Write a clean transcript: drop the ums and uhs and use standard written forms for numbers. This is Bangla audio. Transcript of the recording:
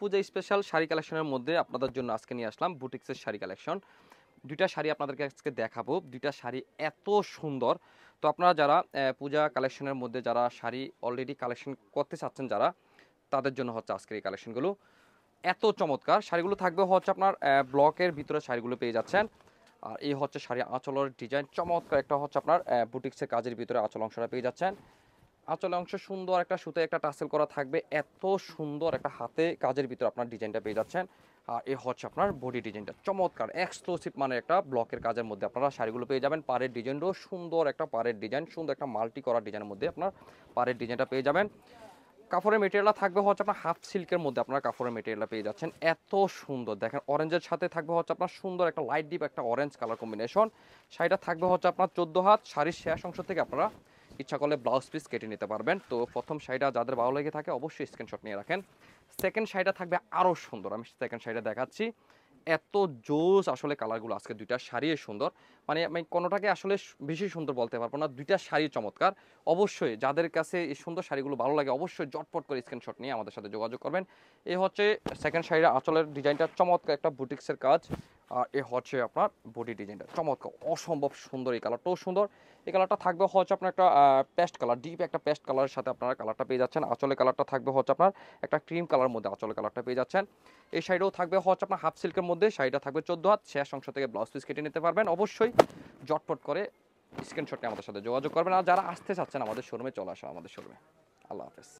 পূজা স্পেশাল শাড়ি কালেকশনের মধ্যে আপনাদের জন্য আজকে নিয়ে আসলাম বুটিক্সের শাড়ি কালেকশন। দুইটা শাড়ি আপনাদেরকে আজকে দেখাবো। দুইটা শাড়ি এত সুন্দর। তো আপনারা যারা পূজা কালেকশনের মধ্যে যারা শাড়ি অলরেডি কালেকশন করতে চাচ্ছেন যারা, তাদের জন্য হচ্ছে আজকের এই কালেকশনগুলো। এত চমৎকার শাড়িগুলো থাকবে হচ্ছে আপনার ব্লকের ভিতরে শাড়িগুলো পেয়ে যাচ্ছেন। আর এই হচ্ছে শাড়ি আঁচলের ডিজাইন চমৎকার একটা হচ্ছে আপনার বুটিক্সের কাজের ভিতরে আঁচল অংশটা পেয়ে যাচ্ছেন। আঁচলের অংশে সুন্দর একটা সুতো একটা টাসেল করা থাকবে, এত সুন্দর একটা হাতে কাজের ভিতরে আপনার ডিজাইনটা পেয়ে যাচ্ছেন। আর এ হচ্ছে আপনার বডি ডিজাইনটা চমৎকার এক্সক্লুসিভ মানে একটা ব্লকের কাজের মধ্যে আপনারা শাড়িগুলো পেয়ে যাবেন। পাড়ের ডিজাইনটাও সুন্দর একটা পাড়ের ডিজাইন, সুন্দর একটা মাল্টি করা ডিজাইনের মধ্যে আপনার পাড়ের ডিজাইনটা পেয়ে যাবেন। কাপড়ের মেটেরিয়ালটা থাকবে হচ্ছে আপনার হাফ সিল্কের মধ্যে আপনারা কাপড়ের মেটেরিয়ালটা পেয়ে যাচ্ছেন। এত সুন্দর দেখেন, অরেঞ্জের সাথে থাকবে হচ্ছে আপনার সুন্দর একটা লাইট ডিপ একটা অরেঞ্জ কালার কম্বিনেশন। শাড়িটা থাকবে হচ্ছে আপনার 14 হাত। শাড়ির শেষ অংশ থেকে আপনারা ইচ্ছা করলে ব্লাউজ পিস কেটে নিতে পারবেন। তো প্রথম শাড়িটা যাদের ভালো লেগে থাকে অবশ্যই স্ক্রিনশট নিয়ে রাখেন। সেকেন্ড শাড়িটা থাকবে আরও সুন্দর, আমি সেকেন্ড শাড়িটা দেখাচ্ছি। এত জোস আসলে কালারগুলো আজকে দুইটা শাড়ি সুন্দর, মানে আমি কোনোটাকে আসলে বেশি সুন্দর বলতে পারবো না, দুইটা শাড়ি চমৎকার। অবশ্যই যাদের কাছে এই সুন্দর শাড়িগুলো ভালো লাগে অবশ্যই জটপট করে স্ক্রিনশট নিয়ে আমাদের সাথে যোগাযোগ করবেন। এই হচ্ছে সেকেন্ড শাড়ির আঁচলের ডিজাইনটা চমৎকার একটা বুটিক্সের কাজ। আর এ হচ্ছে আপনার বডি ডিজাইনটা চমৎকার অসম্ভব সুন্দর। এই কালারটাও সুন্দর। এই কালারটা থাকবে হচ্ছে আপনার একটা পেস্ট কালার, ডিপ একটা পেস্ট কালারের সাথে আপনারা কালারটা পেয়ে যাচ্ছেন। আঁচলের কালারটা থাকবে হচ্ছে আপনার একটা ক্রিম কালার মধ্যে আঁচলের কালারটা পেয়ে যাচ্ছেন। এই শাড়িটাও থাকবে হচ্ছে আপনার হাফ সিল্কের মধ্যে। শাড়িটা থাকবে 14 হাত। শেষ অংশ থেকে ব্লাউজ পিস কেটে নিতে পারবেন। অবশ্যই জটপট করে স্ক্রিনশটে আমাদের সাথে যোগাযোগ করবেন। আর যারা আসতে চাচ্ছেন আমাদের শোরুমে চলে আসা আমাদের শোরুমে। আল্লাহ হাফেজ।